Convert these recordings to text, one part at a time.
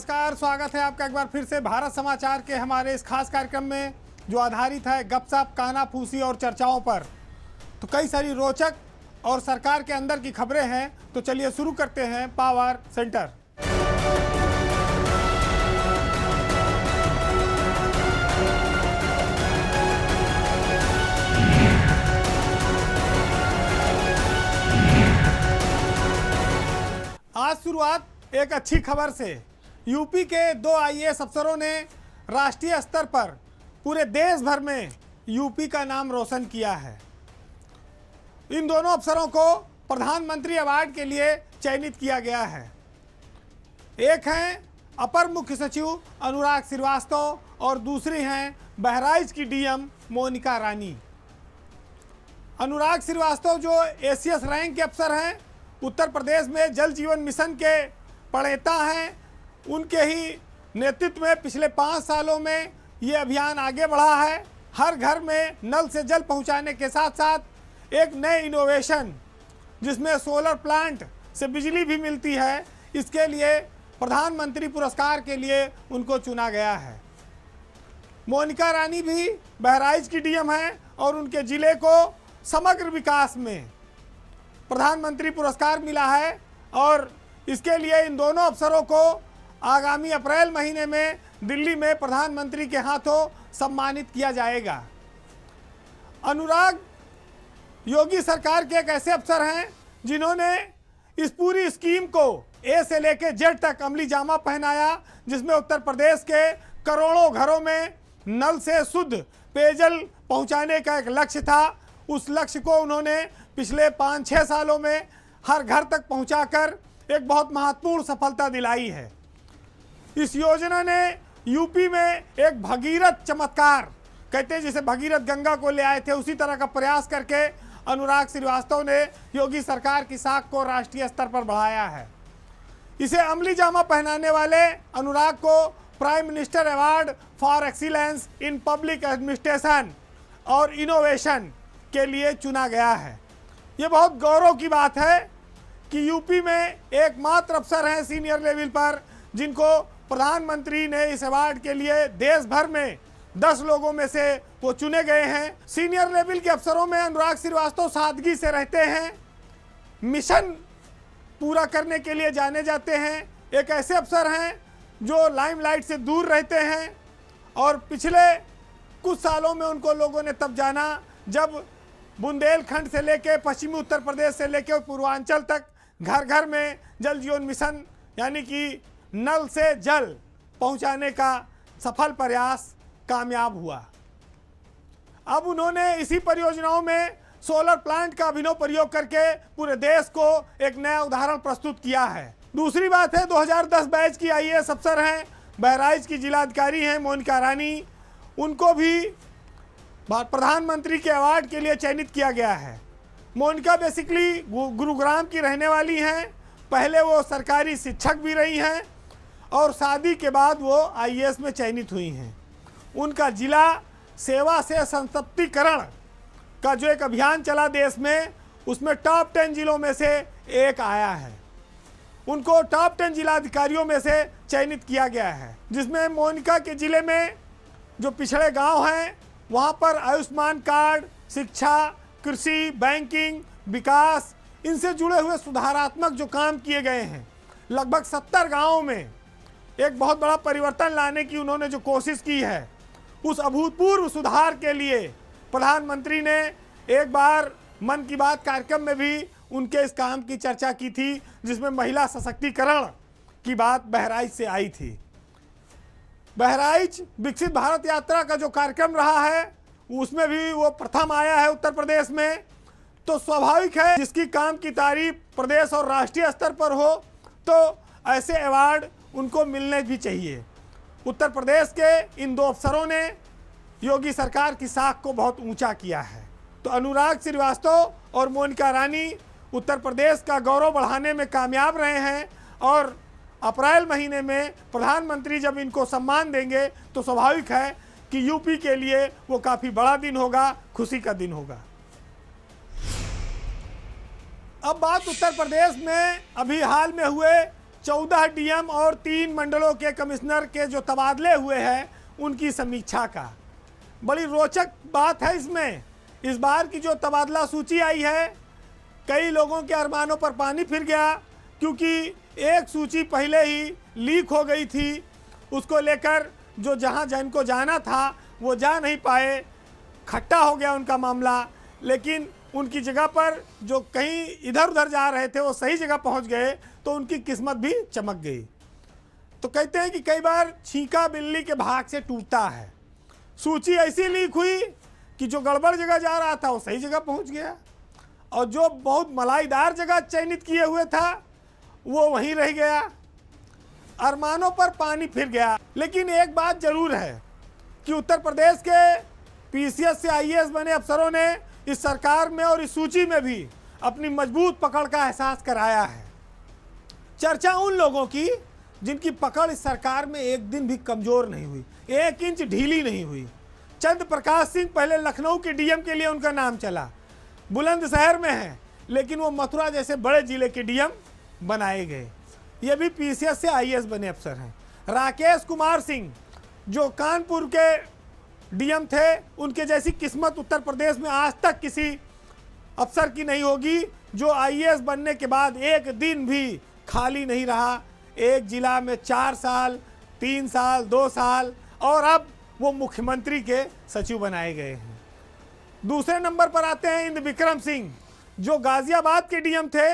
नमस्कार, स्वागत है आपका एक बार फिर से भारत समाचार के हमारे इस खास कार्यक्रम में जो आधारित है गपशप, कानाफूसी और चर्चाओं पर। तो कई सारी रोचक और सरकार के अंदर की खबरें हैं, तो चलिए शुरू करते हैं पावर सेंटर। आज शुरुआत एक अच्छी खबर से। यूपी के 2 आईएएस अफसरों ने राष्ट्रीय स्तर पर पूरे देश भर में यूपी का नाम रोशन किया है। इन दोनों अफसरों को प्रधानमंत्री अवार्ड के लिए चयनित किया गया है। एक हैं अपर मुख्य सचिव अनुराग श्रीवास्तव और दूसरी हैं बहराइच की डीएम मोनिका रानी। अनुराग श्रीवास्तव जो एसीएस रैंक के अफसर हैं, उत्तर प्रदेश में जल जीवन मिशन के प्रणेता हैं, उनके ही नेतृत्व में पिछले 5 सालों में ये अभियान आगे बढ़ा है। हर घर में नल से जल पहुंचाने के साथ साथ एक नए इनोवेशन जिसमें सोलर प्लांट से बिजली भी मिलती है, इसके लिए प्रधानमंत्री पुरस्कार के लिए उनको चुना गया है। मोनिका रानी भी बहराइच की डीएम हैं और उनके ज़िले को समग्र विकास में प्रधानमंत्री पुरस्कार मिला है और इसके लिए इन दोनों अफसरों को आगामी अप्रैल महीने में दिल्ली में प्रधानमंत्री के हाथों सम्मानित किया जाएगा। अनुराग योगी सरकार के एक ऐसे अफसर हैं जिन्होंने इस पूरी स्कीम को ए से लेकर जेड तक अमली जामा पहनाया, जिसमें उत्तर प्रदेश के करोड़ों घरों में नल से शुद्ध पेयजल पहुंचाने का एक लक्ष्य था। उस लक्ष्य को उन्होंने पिछले 5-6 सालों में हर घर तक पहुंचाकर एक बहुत महत्वपूर्ण सफलता दिलाई है। इस योजना ने यूपी में एक भगीरथ चमत्कार, कहते हैं जैसे भगीरथ गंगा को ले आए थे, उसी तरह का प्रयास करके अनुराग श्रीवास्तव ने योगी सरकार की साख को राष्ट्रीय स्तर पर बढ़ाया है। इसे अमली जामा पहनाने वाले अनुराग को prime minister award for excellence in public administration और इनोवेशन के लिए चुना गया है। ये बहुत गौरव की बात है कि यूपी में एकमात्र अफसर हैं सीनियर लेवल पर जिनको प्रधानमंत्री ने इस अवार्ड के लिए देश भर में 10 लोगों में से वो चुने गए हैं। सीनियर लेवल के अफसरों में अनुराग श्रीवास्तव सादगी से रहते हैं, मिशन पूरा करने के लिए जाने जाते हैं। एक ऐसे अफसर हैं जो लाइमलाइट से दूर रहते हैं और पिछले कुछ सालों में उनको लोगों ने तब जाना जब बुंदेलखंड से लेकर पश्चिमी उत्तर प्रदेश से लेकर पूर्वांचल तक घर घर में जल जीवन मिशन यानी कि नल से जल पहुंचाने का सफल प्रयास कामयाब हुआ। अब उन्होंने इसी परियोजनाओं में सोलर प्लांट का अभिनव प्रयोग करके पूरे देश को एक नया उदाहरण प्रस्तुत किया है। दूसरी बात है 2010 बैच की आईएएस अफसर हैं, बहराइच की जिलाधिकारी हैं मोनिका रानी, उनको भी प्रधानमंत्री के अवार्ड के लिए चयनित किया गया है। मोनिका बेसिकली गुरुग्राम की रहने वाली हैं, पहले वो सरकारी शिक्षक भी रही हैं और शादी के बाद वो आईएएस में चयनित हुई हैं। उनका जिला सेवा से संतृप्तिकरण का जो एक अभियान चला देश में, उसमें टॉप 10 जिलों में से एक आया है। उनको टॉप 10 जिलाधिकारियों में से चयनित किया गया है, जिसमें मोनिका के ज़िले में जो पिछड़े गांव हैं वहाँ पर आयुष्मान कार्ड, शिक्षा, कृषि, बैंकिंग, विकास, इनसे जुड़े हुए सुधारात्मक जो काम किए गए हैं, लगभग 70 गाँवों में एक बहुत बड़ा परिवर्तन लाने की उन्होंने जो कोशिश की है, उस अभूतपूर्व सुधार के लिए प्रधानमंत्री ने एक बार मन की बात कार्यक्रम में भी उनके इस काम की चर्चा की थी, जिसमें महिला सशक्तिकरण की बात बहराइच से आई थी। बहराइच विकसित भारत यात्रा का जो कार्यक्रम रहा है उसमें भी वो प्रथम आया है उत्तर प्रदेश में, तो स्वाभाविक है जिसकी काम की तारीफ प्रदेश और राष्ट्रीय स्तर पर हो तो ऐसे अवार्ड उनको मिलने भी चाहिए। उत्तर प्रदेश के इन 2 अफसरों ने योगी सरकार की साख को बहुत ऊंचा किया है। तो अनुराग श्रीवास्तव और मोनिका रानी उत्तर प्रदेश का गौरव बढ़ाने में कामयाब रहे हैं और अप्रैल महीने में प्रधानमंत्री जब इनको सम्मान देंगे तो स्वाभाविक है कि यूपी के लिए वो काफ़ी बड़ा दिन होगा, खुशी का दिन होगा। अब बात उत्तर प्रदेश में अभी हाल में हुए 14 डीएम और 3 मंडलों के कमिश्नर के जो तबादले हुए हैं उनकी समीक्षा का। बड़ी रोचक बात है इसमें, इस बार की जो तबादला सूची आई है, कई लोगों के अरमानों पर पानी फिर गया, क्योंकि एक सूची पहले ही लीक हो गई थी। उसको लेकर जो जहां जिनको जाना था वो जा नहीं पाए, खट्टा हो गया उनका मामला। लेकिन उनकी जगह पर जो कहीं इधर उधर जा रहे थे वो सही जगह पहुंच गए, तो उनकी किस्मत भी चमक गई। तो कहते हैं कि कई बार छींका बिल्ली के भाग से टूटता है। सूची ऐसी लीक हुई कि जो गड़बड़ जगह जा रहा था वो सही जगह पहुंच गया, और जो बहुत मलाईदार जगह चयनित किए हुए था वो वहीं रह गया, अरमानों पर पानी फिर गया। लेकिन एक बात जरूर है कि उत्तर प्रदेश के पीसीएस से आईएएस बने अफसरों ने इस सरकार में और इस सूची में भी अपनी मजबूत पकड़ का एहसास कराया है। चर्चा उन लोगों की जिनकी पकड़ इस सरकार में एक दिन भी कमजोर नहीं हुई, 1 इंच ढीली नहीं हुई। चंद्र प्रकाश सिंह पहले लखनऊ के डीएम के लिए उनका नाम चला, बुलंदशहर में है, लेकिन वो मथुरा जैसे बड़े जिले के डीएम बनाए गए। ये भी पीसीएस से आईएएस बने अफसर हैं। राकेश कुमार सिंह जो कानपुर के डीएम थे, उनके जैसी किस्मत उत्तर प्रदेश में आज तक किसी अफसर की नहीं होगी, जो आईएएस बनने के बाद एक दिन भी खाली नहीं रहा। एक जिला में 4 साल, 3 साल, 2 साल, और अब वो मुख्यमंत्री के सचिव बनाए गए हैं। दूसरे नंबर पर आते हैं इंद्र विक्रम सिंह, जो गाजियाबाद के डीएम थे,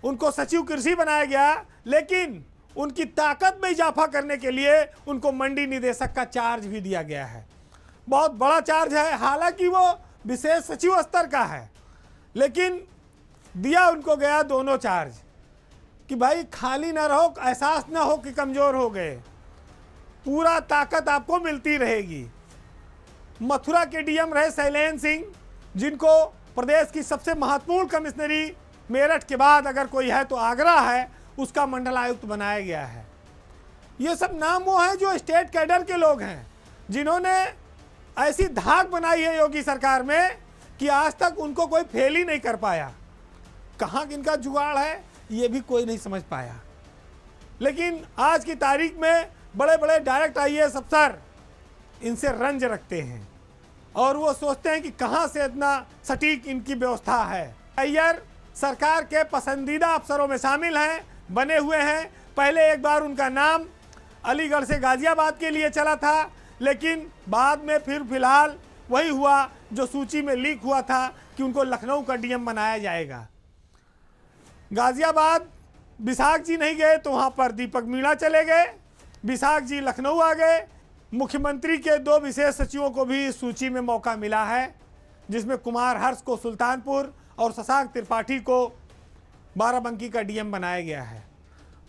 उनको सचिव कृषि बनाया गया, लेकिन उनकी ताकत में इजाफा करने के लिए उनको मंडी निदेशक का चार्ज भी दिया गया है। बहुत बड़ा चार्ज है, हालांकि वो विशेष सचिव स्तर का है, लेकिन दिया उनको गया दोनों चार्ज कि भाई खाली ना रहो, एहसास ना हो कि कमज़ोर हो गए, पूरा ताकत आपको मिलती रहेगी। मथुरा के डीएम रहे शैलेंद्र सिंह, जिनको प्रदेश की सबसे महत्वपूर्ण कमिश्नरी मेरठ के बाद अगर कोई है तो आगरा है, उसका मंडलायुक्त बनाया गया है। ये सब नाम वो हैं जो स्टेट कैडर के लोग हैं, जिन्होंने ऐसी धाक बनाई है योगी सरकार में कि आज तक उनको कोई फेल ही नहीं कर पाया। कहाँ इनका जुगाड़ है ये भी कोई नहीं समझ पाया। लेकिन आज की तारीख में बड़े बड़े डायरेक्ट आईएएस अफसर इनसे रंज रखते हैं और वो सोचते हैं कि कहाँ से इतना सटीक इनकी व्यवस्था है। अय्यर सरकार के पसंदीदा अफसरों में शामिल हैं, बने हुए हैं। पहले एक बार उनका नाम अलीगढ़ से गाजियाबाद के लिए चला था, लेकिन बाद में फिर फिलहाल वही हुआ जो सूची में लीक हुआ था कि उनको लखनऊ का डीएम बनाया जाएगा। गाजियाबाद विशाख जी नहीं गए तो वहाँ पर दीपक मीणा चले गए, विशाख जी लखनऊ आ गए। मुख्यमंत्री के 2 विशेष सचिवों को भी इस सूची में मौका मिला है, जिसमें कुमार हर्ष को सुल्तानपुर और शशांक त्रिपाठी को बाराबंकी का डीएम बनाया गया है।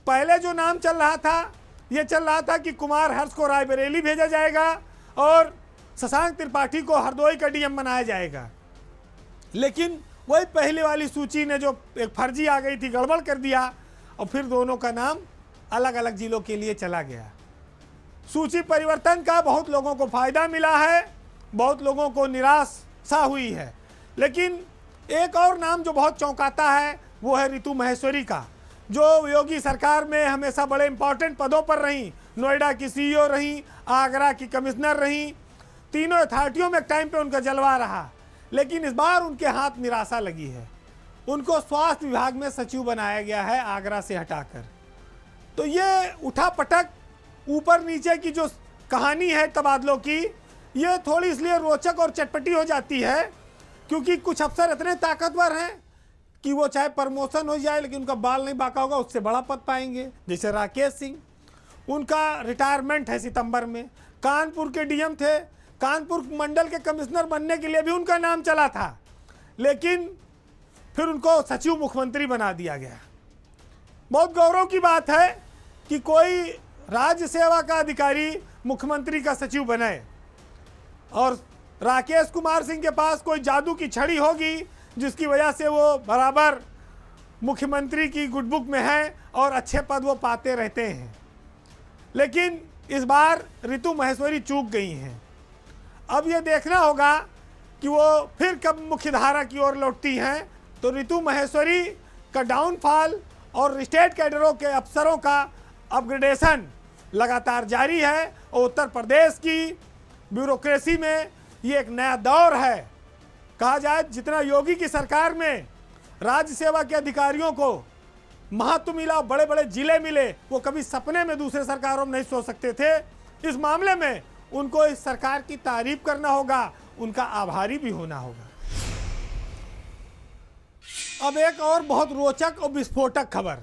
पहले जो नाम चल रहा था, ये चल रहा था कि कुमार हर्ष को रायबरेली भेजा जाएगा और शशांक त्रिपाठी को हरदोई का डीएम बनाया जाएगा। लेकिन वही पहले वाली सूची ने जो एक फर्जी आ गई थी, गड़बड़ कर दिया और फिर दोनों का नाम अलग अलग जिलों के लिए चला गया। सूची परिवर्तन का बहुत लोगों को फायदा मिला है, बहुत लोगों को निराशा हुई है। लेकिन एक और नाम जो बहुत चौंकाता है वो है रितु महेश्वरी का, जो योगी सरकार में हमेशा बड़े इंपॉर्टेंट पदों पर रहीं। नोएडा की सीईओ रहीं, आगरा की कमिश्नर रहीं, तीनों अथॉरिटियों में एक टाइम पे उनका जलवा रहा। लेकिन इस बार उनके हाथ निराशा लगी है, उनको स्वास्थ्य विभाग में सचिव बनाया गया है आगरा से हटाकर। तो ये उठापटक ऊपर नीचे की जो कहानी है तबादलों की, ये थोड़ी इसलिए रोचक और चटपटी हो जाती है क्योंकि कुछ अफसर इतने ताकतवर हैं कि वो चाहे प्रमोशन हो जाए लेकिन उनका बाल नहीं बांका होगा, उससे बड़ा पद पाएंगे। जैसे राकेश सिंह, उनका रिटायरमेंट है सितंबर में। कानपुर के डीएम थे, कानपुर मंडल के कमिश्नर बनने के लिए भी उनका नाम चला था, लेकिन फिर उनको सचिव मुख्यमंत्री बना दिया गया। बहुत गौरव की बात है कि कोई राज्य सेवा का अधिकारी मुख्यमंत्री का सचिव बने, और राकेश कुमार सिंह के पास कोई जादू की छड़ी होगी जिसकी वजह से वो बराबर मुख्यमंत्री की गुड बुक में है और अच्छे पद वो पाते रहते हैं। लेकिन इस बार रितु महेश्वरी चूक गई हैं। अब ये देखना होगा कि वो फिर कब मुख्यधारा की ओर लौटती हैं। तो रितु महेश्वरी का डाउनफॉल और स्टेट कैडरों के अफसरों का अपग्रेडेशन लगातार जारी है और उत्तर प्रदेश की ब्यूरोक्रेसी में ये एक नया दौर है। कहा जाए जितना योगी की सरकार में राज्य सेवा के अधिकारियों को महत्व मिला, बड़े बड़े जिले मिले, वो कभी सपने में दूसरे सरकारों में नहीं सोच सकते थे। इस मामले में उनको इस सरकार की तारीफ करना होगा, उनका आभारी भी होना होगा। अब एक और बहुत रोचक और विस्फोटक खबर।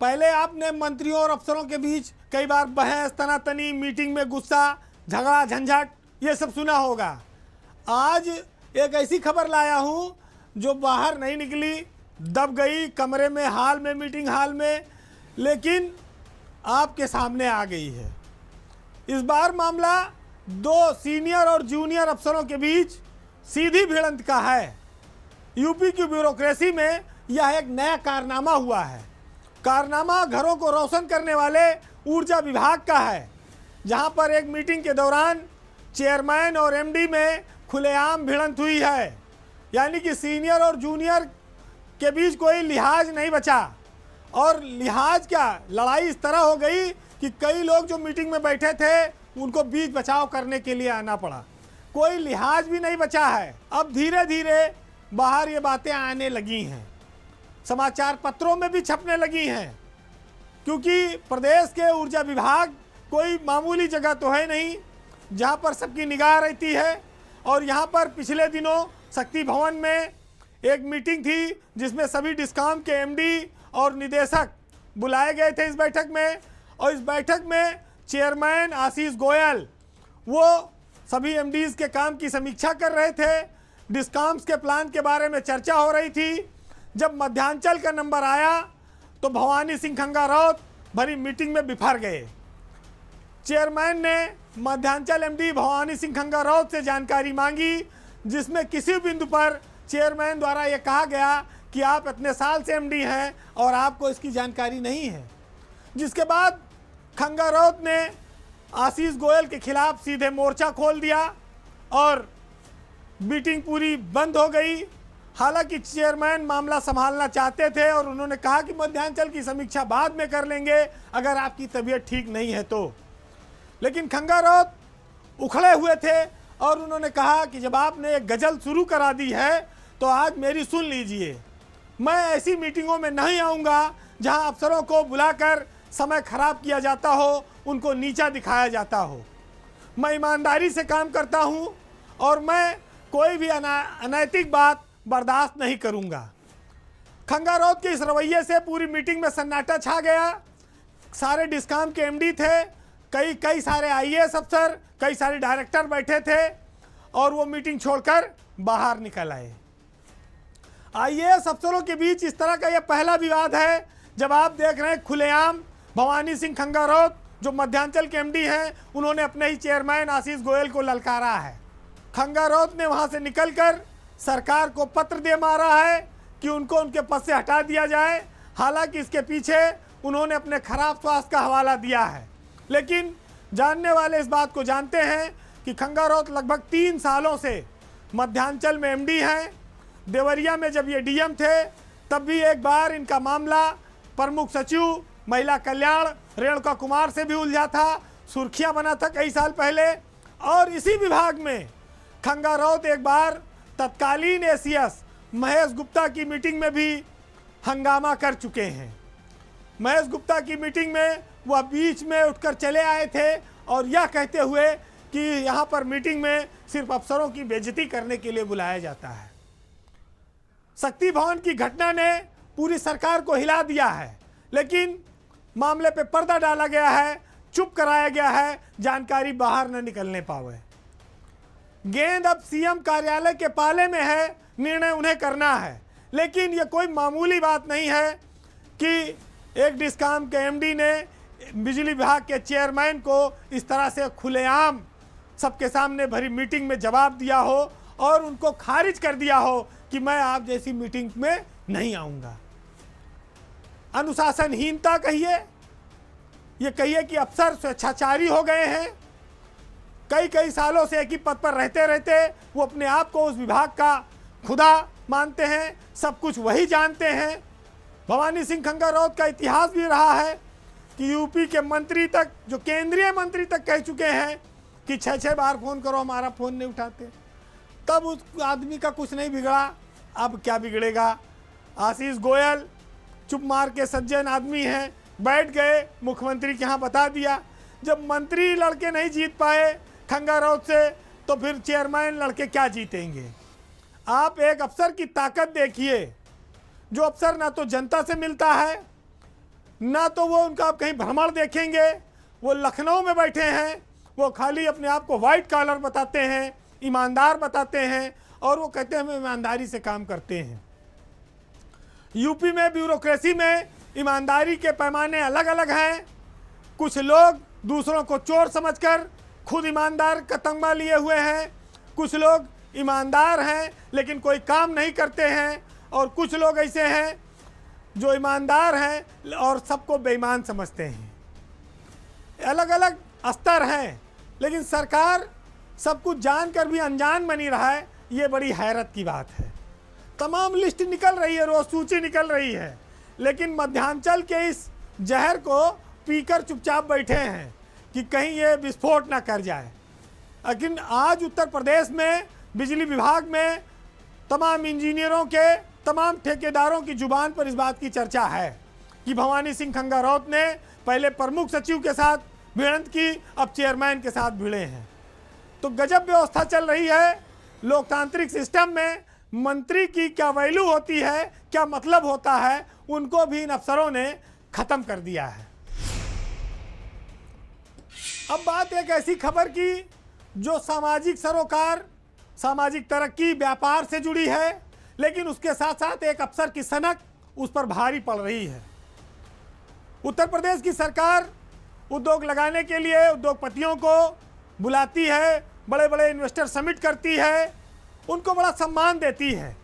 पहले आपने मंत्रियों और अफसरों के बीच कई बार बहस, तनातनी, मीटिंग में गुस्सा, झगड़ा, झंझट, ये सब सुना होगा। आज एक ऐसी खबर लाया हूँ जो बाहर नहीं निकली, दब गई कमरे में, हाल में, मीटिंग हाल में, लेकिन आपके सामने आ गई है। इस बार मामला दो सीनियर और जूनियर अफसरों के बीच सीधी भिड़ंत का है। यूपी की ब्यूरोक्रेसी में यह एक नया कारनामा हुआ है। कारनामा घरों को रोशन करने वाले ऊर्जा विभाग का है, जहां पर एक मीटिंग के दौरान चेयरमैन और एमडी में खुलेआम भिड़ंत हुई है। यानी कि सीनियर और जूनियर के बीच कोई लिहाज नहीं बचा, और लिहाज क्या, लड़ाई इस तरह हो गई कि कई लोग जो मीटिंग में बैठे थे उनको बीच बचाव करने के लिए आना पड़ा। कोई लिहाज भी नहीं बचा है। अब धीरे धीरे बाहर ये बातें आने लगी हैं, समाचार पत्रों में भी छपने लगी हैं, क्योंकि प्रदेश के ऊर्जा विभाग कोई मामूली जगह तो है नहीं जहां पर सबकी निगाह रहती है। और यहां पर पिछले दिनों शक्ति भवन में एक मीटिंग थी जिसमें सभी डिस्कॉम के एमडी और निदेशक बुलाए गए थे इस बैठक में। और इस बैठक में चेयरमैन आशीष गोयल वो सभी एमडीज के काम की समीक्षा कर रहे थे। डिस्कॉम्स के प्लान के बारे में चर्चा हो रही थी। जब मध्यांचल का नंबर आया तो भवानी सिंह खंगाराउत भरी मीटिंग में बिफर गए। चेयरमैन ने मध्यांचल एमडी भवानी सिंह खंगाराउत से जानकारी मांगी, जिसमें किसी बिंदु पर चेयरमैन द्वारा यह कहा गया कि आप इतने साल से एमडी हैं और आपको इसकी जानकारी नहीं है। जिसके बाद खंगाराउत ने आशीष गोयल के खिलाफ सीधे मोर्चा खोल दिया और मीटिंग पूरी बंद हो गई। हालांकि चेयरमैन मामला संभालना चाहते थे और उन्होंने कहा कि मध्यांचल की समीक्षा बाद में कर लेंगे अगर आपकी तबीयत ठीक नहीं है तो। लेकिन खंगाराउत उखड़े हुए थे और उन्होंने कहा कि जब आपने एक गजल शुरू करा दी है तो आज मेरी सुन लीजिए। मैं ऐसी मीटिंगों में नहीं आऊँगा जहां अफसरों को बुलाकर समय खराब किया जाता हो, उनको नीचा दिखाया जाता हो। मैं ईमानदारी से काम करता हूं और मैं कोई भी अनैतिक बात बर्दाश्त नहीं करूंगा। खंगाराउत के इस रवैये से पूरी मीटिंग में सन्नाटा छा गया। सारे डिस्कॉम के एमडी थे, कई सारे आईएएस अफसर, कई सारे डायरेक्टर बैठे थे और वो मीटिंग छोड़कर बाहर निकल आए। आईएएस अफसरों के बीच इस तरह का यह पहला विवाद है जब आप देख रहे हैं खुलेआम भवानी सिंह खंगाराउत जो मध्यांचल के एमडी हैं, उन्होंने अपने ही चेयरमैन आशीष गोयल को ललकारा है। खंगाराउत ने वहां से निकलकर सरकार को पत्र दे मारा है कि उनको उनके पद से हटा दिया जाए। हालांकि इसके पीछे उन्होंने अपने खराब स्वास्थ्य का हवाला दिया है। लेकिन जानने वाले इस बात को जानते हैं कि खंगाराउत लगभग 3 सालों से मध्यांचल में एमडी हैं। देवरिया में जब ये डीएम थे तब भी एक बार इनका मामला प्रमुख सचिव महिला कल्याण रेणुका कुमार से भी उलझा था, सुर्खियां बना था कई साल पहले। और इसी विभाग में खंगाराउत एक बार तत्कालीन एसीएस महेश गुप्ता की मीटिंग में भी हंगामा कर चुके हैं। महेश गुप्ता की मीटिंग में वह बीच में उठकर चले आए थे और यह कहते हुए कि यहाँ पर मीटिंग में सिर्फ अफसरों की बेइज्जती करने के लिए बुलाया जाता है। शक्ति भवन की घटना ने पूरी सरकार को हिला दिया है, लेकिन मामले पे पर्दा डाला गया है, चुप कराया गया है, जानकारी बाहर न निकलने पावे। गेंद अब सीएम कार्यालय के पाले में है, निर्णय उन्हें करना है। लेकिन यह कोई मामूली बात नहीं है कि एक डिस्कॉम के एमडी ने बिजली विभाग के चेयरमैन को इस तरह से खुलेआम सबके सामने भरी मीटिंग में जवाब दिया हो और उनको खारिज कर दिया हो कि मैं आप जैसी मीटिंग में नहीं आऊँगा। अनुशासनहीनता कहिए, ये कहिए कि अफसर स्वेच्छाचारी हो गए हैं। कई सालों से एक ही पद पर रहते रहते वो अपने आप को उस विभाग का खुदा मानते हैं, सब कुछ वही जानते हैं। भवानी सिंह खंगारौत का इतिहास भी रहा है कि यूपी के मंत्री तक, जो केंद्रीय मंत्री तक कह चुके हैं कि 6-6 बार फ़ोन करो, हमारा फ़ोन नहीं उठाते। तब उस आदमी का कुछ नहीं बिगड़ा, अब क्या बिगड़ेगा। आशीष गोयल चुप मार के सज्जन आदमी हैं, बैठ गए मुख्यमंत्री के यहाँ बता दिया। जब मंत्री लड़के नहीं जीत पाए खंगारौत से, तो फिर चेयरमैन लड़के क्या जीतेंगे। आप एक अफसर की ताकत देखिए, जो अफसर ना तो जनता से मिलता है, ना तो वो उनका आप कहीं भ्रमण देखेंगे। वो लखनऊ में बैठे हैं, वो खाली अपने आप को वाइट कॉलर बताते हैं, ईमानदार बताते हैं, और वो कहते हैं हम ईमानदारी से काम करते हैं। यूपी में ब्यूरोक्रेसी में ईमानदारी के पैमाने अलग अलग हैं। कुछ लोग दूसरों को चोर समझकर खुद ईमानदार का तमगा लिए हुए हैं, कुछ लोग ईमानदार हैं लेकिन कोई काम नहीं करते हैं, और कुछ लोग ऐसे हैं जो ईमानदार हैं और सबको बेईमान समझते हैं। अलग अलग स्तर हैं, लेकिन सरकार सब कुछ जानकर भी अनजान बनी रहा है। ये बड़ी हैरत की बात है। तमाम लिस्ट निकल रही है, रोज सूची निकल रही है, लेकिन मध्यांचल के इस जहर को पीकर चुपचाप बैठे हैं कि कहीं ये विस्फोट ना कर जाए। लेकिन आज उत्तर प्रदेश में बिजली विभाग में तमाम इंजीनियरों के, तमाम ठेकेदारों की जुबान पर इस बात की चर्चा है कि भवानी सिंह खंगारौत ने पहले प्रमुख सचिव के साथ भिड़ंत की, अब चेयरमैन के साथ भिड़े हैं। तो गजब व्यवस्था चल रही है लोकतांत्रिक सिस्टम में। मंत्री की क्या वैल्यू होती है, क्या मतलब होता है, उनको भी इन अफसरों ने खत्म कर दिया है। अब बात एक ऐसी खबर की जो सामाजिक सरोकार, सामाजिक तरक्की, व्यापार से जुड़ी है, लेकिन उसके साथ साथ एक अफसर की सनक उस पर भारी पड़ रही है। उत्तर प्रदेश की सरकार उद्योग लगाने के लिए उद्योगपतियों को बुलाती है, बड़े बड़े इन्वेस्टर समिट करती है, उनको बड़ा सम्मान देती है।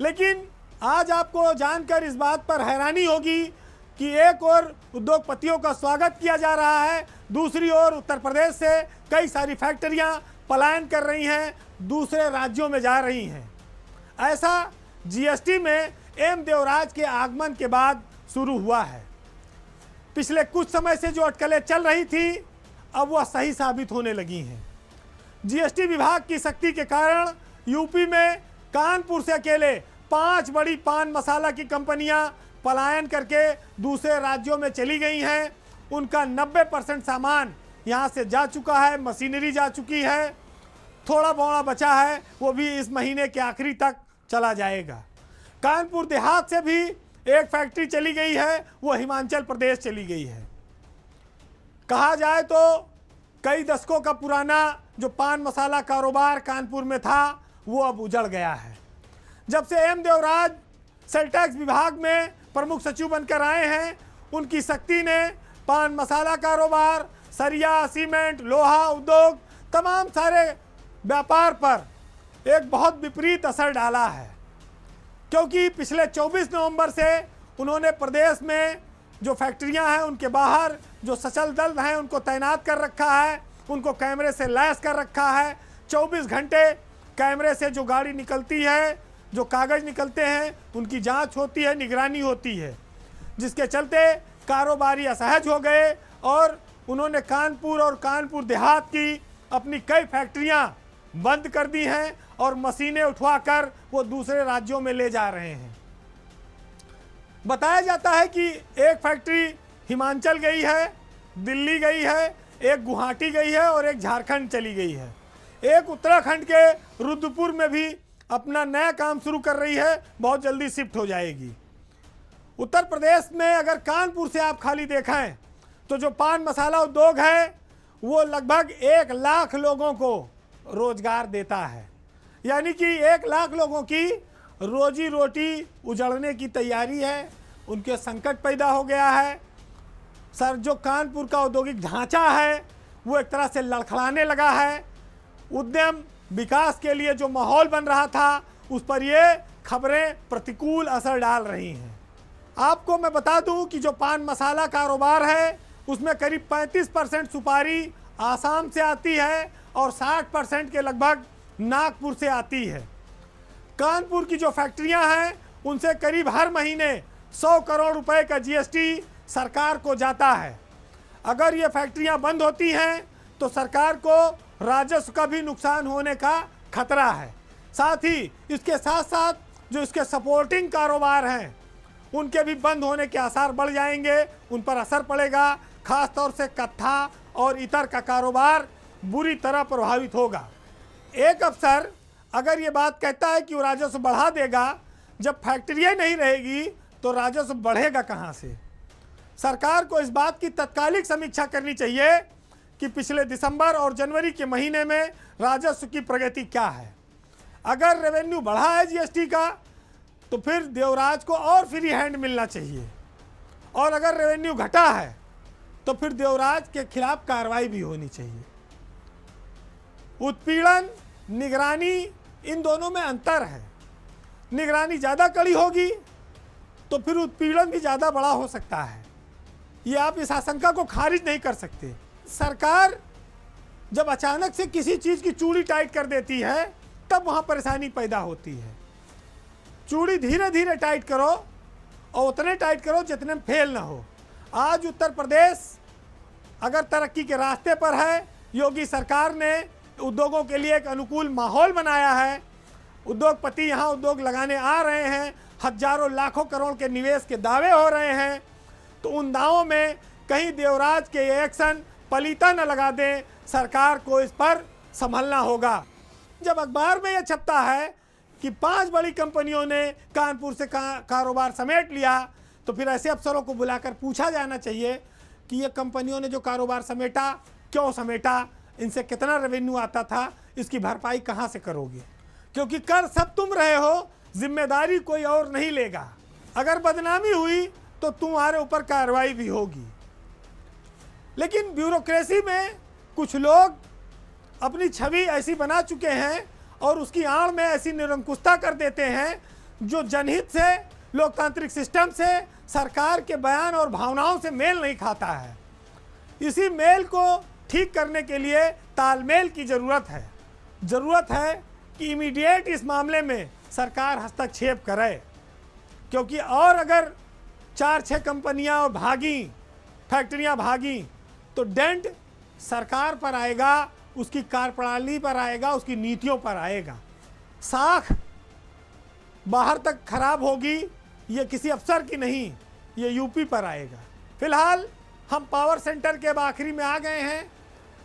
लेकिन आज आपको जानकर इस बात पर हैरानी होगी कि एक और उद्योगपतियों का स्वागत किया जा रहा है, दूसरी ओर उत्तर प्रदेश से कई सारी फैक्ट्रियां पलायन कर रही हैं, दूसरे राज्यों में जा रही हैं। ऐसा जीएसटी में एम देवराज के आगमन के बाद शुरू हुआ है। पिछले कुछ समय से जो अटकलें चल रही थी, अब वह सही साबित होने लगी हैं। जीएसटी विभाग की सख्ती के कारण यूपी में कानपुर से अकेले 5 बड़ी पान मसाला की कंपनियां पलायन करके दूसरे राज्यों में चली गई हैं। उनका 90% सामान यहां से जा चुका है, मशीनरी जा चुकी है, थोड़ा बहुत बचा है, वो भी इस महीने के आखिरी तक चला जाएगा। कानपुर देहात से भी एक फैक्ट्री चली गई है, वो हिमाचल प्रदेश चली गई है। कहा जाए तो कई दशकों का पुराना जो पान मसाला कारोबार कानपुर में था, वो अब उजड़ गया है। जब से एम देवराज सेल टैक्स विभाग में प्रमुख सचिव बनकर आए हैं, उनकी सख्ती ने पान मसाला कारोबार, सरिया, सीमेंट, लोहा उद्योग, तमाम सारे व्यापार पर एक बहुत विपरीत असर डाला है। क्योंकि पिछले 24 नवंबर से उन्होंने प्रदेश में जो फैक्ट्रियां हैं उनके बाहर जो सचल दल हैं उनको तैनात कर रखा है, उनको कैमरे से लैस कर रखा है। 24 घंटे कैमरे से जो गाड़ी निकलती है, जो कागज़ निकलते हैं, उनकी जांच होती है, निगरानी होती है, जिसके चलते कारोबारी असहज हो गए और उन्होंने कानपुर और कानपुर देहात की अपनी कई फैक्ट्रियां बंद कर दी हैं और मशीनें उठवाकर वो दूसरे राज्यों में ले जा रहे हैं। बताया जाता है कि एक फैक्ट्री हिमाचल गई है, दिल्ली गई है, एक गुवाहाटी गई है और एक झारखंड चली गई है। एक उत्तराखंड के रुद्रपुर में भी अपना नया काम शुरू कर रही है, बहुत जल्दी शिफ्ट हो जाएगी। उत्तर प्रदेश में अगर कानपुर से आप खाली देखें तो जो पान मसाला उद्योग है वो लगभग 1 लाख लोगों को रोजगार देता है। यानी कि 1 लाख लोगों की रोजी रोटी उजड़ने की तैयारी है, उनके संकट पैदा हो गया है। सर, जो कानपुर का औद्योगिक ढांचा है वो एक तरह से लड़खड़ाने लगा है। उद्यम विकास के लिए जो माहौल बन रहा था उस पर ये खबरें प्रतिकूल असर डाल रही हैं। आपको मैं बता दूं कि जो पान मसाला कारोबार है उसमें करीब 35% सुपारी आसाम से आती है और 60% के लगभग नागपुर से आती है। कानपुर की जो फैक्ट्रियां हैं उनसे करीब हर महीने 100 करोड़ रुपए का जीएसटी सरकार को जाता है। अगर ये फैक्ट्रियां बंद होती हैं तो सरकार को राजस्व का भी नुकसान होने का खतरा है। साथ ही इसके साथ साथ जो इसके सपोर्टिंग कारोबार हैं उनके भी बंद होने के आसार बढ़ जाएंगे, उन पर असर पड़ेगा। खास तौर से कत्था और इतर का कारोबार बुरी तरह प्रभावित होगा। एक अफसर अगर ये बात कहता है कि वो राजस्व बढ़ा देगा, जब फैक्ट्रियाँ नहीं रहेगी तो राजस्व बढ़ेगा कहाँ से? सरकार को इस बात की तत्कालिक समीक्षा करनी चाहिए कि पिछले दिसंबर और जनवरी के महीने में राजस्व की प्रगति क्या है। अगर रेवेन्यू बढ़ा है जीएसटी का तो फिर देवराज को और फ्री हैंड मिलना चाहिए, और अगर रेवेन्यू घटा है तो फिर देवराज के खिलाफ कार्रवाई भी होनी चाहिए। उत्पीड़न, निगरानी, इन दोनों में अंतर है। निगरानी ज़्यादा कड़ी होगी तो फिर उत्पीड़न भी ज़्यादा बड़ा हो सकता है। ये आप इस आशंका को खारिज नहीं कर सकते। सरकार जब अचानक से किसी चीज़ की चूड़ी टाइट कर देती है तब वहाँ परेशानी पैदा होती है। चूड़ी धीरे धीरे टाइट करो और उतने टाइट करो जितने में फेल ना हो। आज उत्तर प्रदेश अगर तरक्की के रास्ते पर है, योगी सरकार ने उद्योगों के लिए एक अनुकूल माहौल बनाया है। उद्योगपति यहाँ उद्योग लगाने आ रहे हैं, हजारों लाखों करोड़ के निवेश के दावे हो रहे हैं। तो उन दावों में कहीं देवराज के एक्शन पलीता न लगा दें, सरकार को इस पर संभलना होगा। जब अखबार में यह छपता है कि 5 बड़ी कंपनियों ने कानपुर से कारोबार समेट लिया, तो फिर ऐसे अफसरों को बुलाकर पूछा जाना चाहिए कि ये कंपनियों ने जो कारोबार समेटा क्यों समेटा, इनसे कितना रेवेन्यू आता था, इसकी भरपाई कहाँ से करोगे? क्योंकि कर सब तुम रहे हो, जिम्मेदारी कोई और नहीं लेगा। अगर बदनामी हुई तो तुम्हारे ऊपर कार्रवाई भी होगी। लेकिन ब्यूरोक्रेसी में कुछ लोग अपनी छवि ऐसी बना चुके हैं और उसकी आड़ में ऐसी निरंकुशता कर देते हैं जो जनहित से, लोकतांत्रिक सिस्टम से, सरकार के बयान और भावनाओं से मेल नहीं खाता है। इसी मेल को ठीक करने के लिए तालमेल की ज़रूरत है। ज़रूरत है कि इमीडिएट इस मामले में सरकार हस्तक्षेप करे, क्योंकि और अगर 4-6 कंपनियां भागी, फैक्ट्रियां भागी, तो डेंट सरकार पर आएगा, उसकी कार्यप्रणाली पर आएगा, उसकी नीतियों पर आएगा। साख बाहर तक खराब होगी, ये किसी अफसर की नहीं, ये यूपी पर आएगा। फिलहाल हम पावर सेंटर के आखिरी में आ गए हैं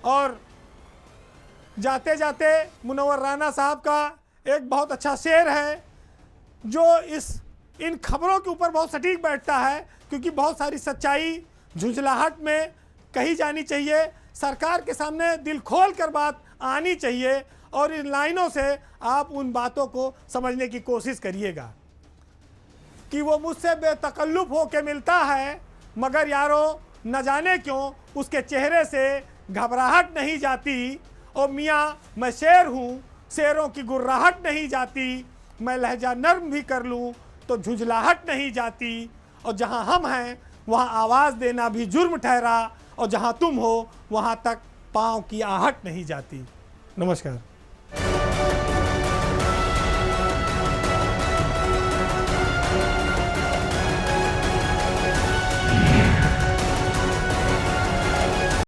और जाते जाते मुनव्वर राना साहब का एक बहुत अच्छा शेर है जो इन खबरों के ऊपर बहुत सटीक बैठता है, क्योंकि बहुत सारी सच्चाई झुंझलाहट में कही जानी चाहिए। सरकार के सामने दिल खोल कर बात आनी चाहिए और इन लाइनों से आप उन बातों को समझने की कोशिश करिएगा कि वो मुझसे बेतकल्लुफ़ होके मिलता है, मगर यारो न जाने क्यों उसके चेहरे से घबराहट नहीं जाती। और मियाँ मैं शेर हूँ, शेरों की गुर्राहट नहीं जाती। मैं लहजा नर्म भी कर लूँ तो झुंझलाहट नहीं जाती। और जहाँ हम हैं वहाँ आवाज़ देना भी जुर्म ठहरा, और जहाँ तुम हो वहाँ तक पाँव की आहट नहीं जाती। नमस्कार।